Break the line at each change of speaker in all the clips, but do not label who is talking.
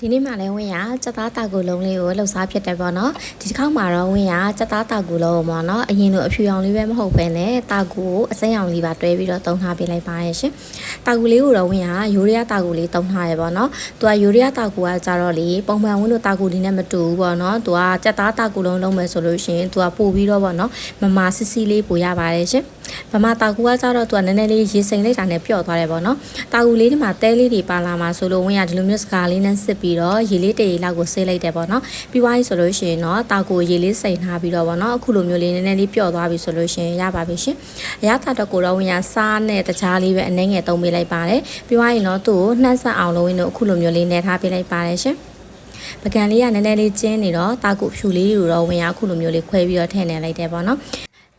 ဒီနေ့မှလည်းဝင်းရစက်သားတာကူလုံးလေးကိုလှုပ်ရှားဖြစ်တယ်ပေါ့နော်ဒီတစ်ခေါက်မှာတော့ဝင်းရစက်သားတာကူလုံးပေါ့နော်အရင်လိုအဖြူရောင်လေးပဲမဟုတ်ပဲနဲ့တာကူကိုအစိမ်းရောင်လေးပါတွဲပြီးတော့တုံထားပေးလိုက်ပါရဲ့ရှင်တာကူလေးကိုတော့ဝင်းရယူရီးယားတာကူလေးတုံထားရပေါ့နော်သူကယူရီးယားတာကူကကြတော့လေပုံမှန်ဝင်းတို့တာကူလေးနဲ့မတူဘူးပေါ့နော်သူကစက်သားတာကူလုံးလုံးမယ်ဆိုလို့ရှိရင်သူကပို့ပြီးတော့ပေါ့နော်မမစစ်စစ်လေးပို့ရပါတယ်ရှင်ဗမာတာကူကကြတော့သူကနည်းနည်းလေးရေစိမ်လိုက်တာနဲ့ပျော့သွားတယ်ပေါ့နော်တာကူလေးဒီမှာတဲလေးတွေပါလာမှာဆိုလို့ဝင်းရဒီလိုမျိုးစကားလေးနဲ့စစ်ပြီးတော့ရေလေးတရေလောက်ကိုဆေးလိုက်တယ်ပေါ့နော်ပြီးသွားပြီဆိုလို့ရှိရင်တော့တာကူရေလေးစိမ်ထားပြီးတော့ပေါ့နော်အခုလိုမျိုးလေးနည်းနည်းလေးပျော့သွားပြီဆိုလို့ရှိရင်ရပါပြီရှင်အရသာတော့ကိုတော့ဝင်းရစားနဲ့တခြားလေးပဲအနှဲငယ်သုံးပေးလိုက်ပါတယ်ပြီးသွားရင်တော့သူ့ကိုနှမ်းဆက်အောင်လို့ဝင်းတို့အခုလိုမျိုးလေးနေထားပေးလိုက်ပါတယ်ရှင်ပကံလေးကနည်းနည်းလေးကျင်းနေတော့တာကူဖြူလေးတွေတော့ဝင်ရအခုလိုမျိုးလေးခွဲပြီးတော့ထည့်နေလိုက်တယ်ပေါ့နော်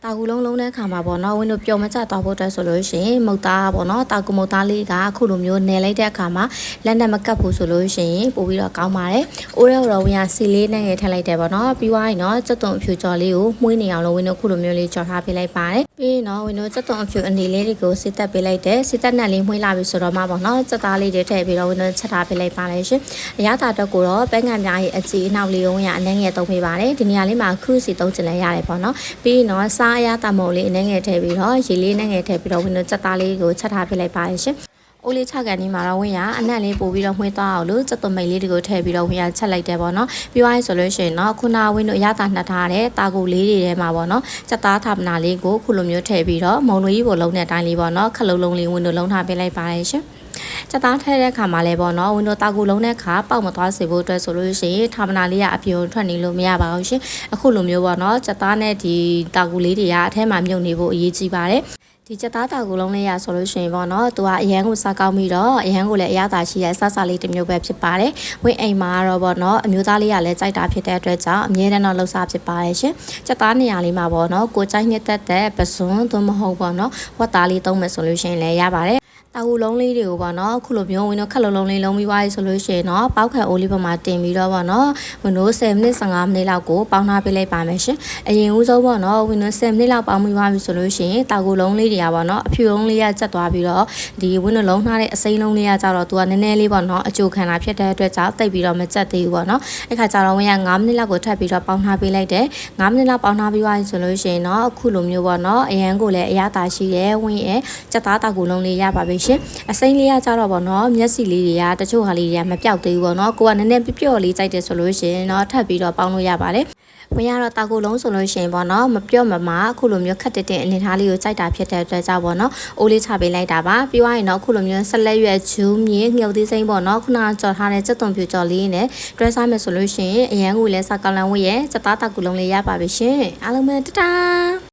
တာကူလုံးလုံးတဲ့ခါမှာပေါ့နော်ဝင်းတို့ပျော်မကျသွားဖို့အတွက်ဆိုလို့ရှိရင်မုတ်သားပေါ့နော်တာကူမုတ်သားလေးကအခုလိုမျိုးနယ်လိုက်တဲ့အခါမှာလက်နဲ့မကပ်ဘူးဆိုလို့ရှိရင်ပို့ပြီးတော့ကောင်းပါတယ်အိုးရဲတော့ဝင်းရစီလေးနဲ့ငယ်ထည့်လိုက်တယ်ပေါ့နော်ပြီးသွားရင်တော့စက်သွန်အဖြူကြော်လေးကိုမှုေးနေအောင်လို့ဝင်းတို့အခုလိုမျိုးလေးကြော်ထားပေးလိုက်ပါတယ်ပြီးရင်တော့ဝင်းတို့စက်သွန်အဖြူအနေလေးတွေကိုစစ်တက်ပေးလိုက်တယ်စစ်တက်နဲ့လေးမှုေးလာပြီဆိုတော့မှပေါ့နော်စက်သားလေးတွေထည့်ပြီးတော့ဝင်းတို့ချက်ထားပေးလိုက်ပါတယ်ရှင်အရသာတော့ကိုတော့ပဲငံများရဲ့အကြည့်အနောက်လေးကိုဝင်းရအနှဲငယ်သုံးပေးပါတယ်ဒီနေရာလေးမှာခရုစီသုံးချင်လဲရတယ်ပေါ့နော်ပြီးရင်တော့စားအရသာမုံလေးအနေငယ်ထည့်ပြီးတော့ရေလေးနဲ့ငယ်ထည့်ပြီးတော့ဝင်းတို့စက်သားလေးကိုချက်ထားပေးလိုက်ပါရှင်။အိုးလေးချကန်ဒီမှာတော့ဝင်းရအနက်လေးပို့ပြီးတော့မှွေးသွားအောင်လို့စက်သွမိတ်လေးတွေကိုထည့်ပြီးတော့ဝင်းရချက်လိုက်တယ်ပေါ့နော်။ပြီးသွားရင်ဆိုလို့ရှိရင်တော့ခုနဝင်းတို့အရသာနှက်ထားတဲ့တာကူလေးတွေထဲမှာပေါ့နော်။စက်သားထာပနာလေးကိုခုလိုမျိုးထည့်ပြီးတော့မုံလိုကြီးကိုလုံးတဲ့အတိုင်းလေးပေါ့နော်။ခလုံးလုံးလေးဝင်းတို့လုံးထားပေးလိုက်ပါတယ်ရှင်။စက်သားထည့်တဲ့ခါမှာလည်းပေါ့နော်ဝင်းတို့တာကူလုံးတဲ့ခါပေါက်မသွားစေဖို့အတွက်ဆိုလို့ရှိရင်ထာပနာလေးကအပြုံထွက်နေလို့မရပါဘူးရှင်အခုလိုမျိုးပေါ့နော်စက်သားနဲ့ဒီတာကူလေးတွေကအထဲမှာမြုပ်နေဖို့အရေးကြီးပါတယ်ဒီချက်သားတာကူလုံးလေးရဆိုလို့ရှိရင်ပေါ့နော်သူကအရန်ကိုစားကောင်းပြီးတော့အရန်ကိုလည်းအရသာရှိတဲ့ဆဆလေးတစ်မျိုးပဲဖြစ်ပါတယ်ဝင်းအိမ်မှာတော့ပေါ့နော်အမျိုးသားလေးကလည်းကြိုက်တာဖြစ်တဲ့အတွက်ကြောင့်အမြဲတမ်းတော့လှုပ်ရှားဖြစ်ပါတယ်ရှင်ချက်သားနေရာလေးမှာပေါ့နော်ကိုကြိုက်နှစ်သက်တဲ့ပစွန်းသို့မဟုတ်ပေါ့နော်ဝတ်သားလေးသုံးမယ်ဆိုလို့ရှိရင်လည်းရပါတယ်တာကူလုံးလေးတွေကိုပေါ့နော်ခုလိုမျိုးဝင်တော့ခက်လုံးလုံးလေးလုံးပြီးသွားပြီဆိုလို့ရှိရင်တော့ပေါက်ခံအိုးလေးပေါ်မှာတင်ပြီးတော့ပေါ့နော်ဝင်တော့10မိနစ်15မိနစ်လောက်ကိုပေါင်းထားပေးလိုက်ပါမယ်ရှင်အရင်ဦးဆုံးပေါ့နော်ဝင်တော့10မိနစ်လောက်ပေါင်းပြီးသွားပြီဆိုလို့ရှိရင်တာကူလုံးလေးတွေကပေါ့နော်အဖြူလုံးလေးကကျက်သွားပြီးတော့ဒီဝင်တော့လုံးထားတဲ့အစိမ်းလုံးလေးကကြတော့သူကနည်းနည်းလေးပေါ့နော်အကျိုးခံတာဖြစ်တဲ့အတွက်ကြောင့်တိတ်ပြီးတော့မကျက်သေးဘူးပေါ့နော်အဲ့ခါကျတော့ဝင်ရ9မိနစ်လောက်ကိုထပ်ပြီးတော့ပေါင်းထားပေးလိုက်တယ်9မိနစ်လောက်ပေါင်းထားပြီးသွားပြီဆိုလို့ရှိရင်တော့အခုလိုမျိုးပေါ့နော်အရန်ကိုလည်းအရသာရှိတယ်ဝင်ရဲ့စက်သားတာကူလုံးလေးရပါပြီရှင်အစိမ်းလေးကကြတော့ပေါ့နော်မျက်စိလေးတွေကတချို့ဟာလေးတွေကမပြောက်သေးဘူးပေါ့နော်ကိုကနည်းနည်းပျော့လေးကြိုက်တယ်ဆိုလို့ရှိရင်တော့ထပ်ပြီးတော့ပေါင်းလို့ရပါတယ်ဝင်ရတော့တာကူလုံးဆိုလို့ရှိရင်ပေါ့နော်မပြော့မမအခုလိုမျိုးခက်တဲ့အနေထားလေးကိုကြိုက်တာဖြစ်တဲ့အတွက်ကြောင့်ပေါ့နော်အိုးလေးချပေးလိုက်တာပါပြီးသွားရင်တော့အခုလိုမျိုးဆက်လက်ရွက်ဂျူးမြေငှုတ်သေးစိမ့်ပေါ့နော်ခုနကကြော်ထားတဲ့စက်သွန်ဖြူကြော်လေးနဲ့တွဲစားမယ်ဆိုလို့ရှိရင်အရန်ကိုလည်းစကောက်လန်ဝတ်ရဲ့စက်သားတာကူလုံးလေးရပါပြီရှင်အားလုံးပဲတတား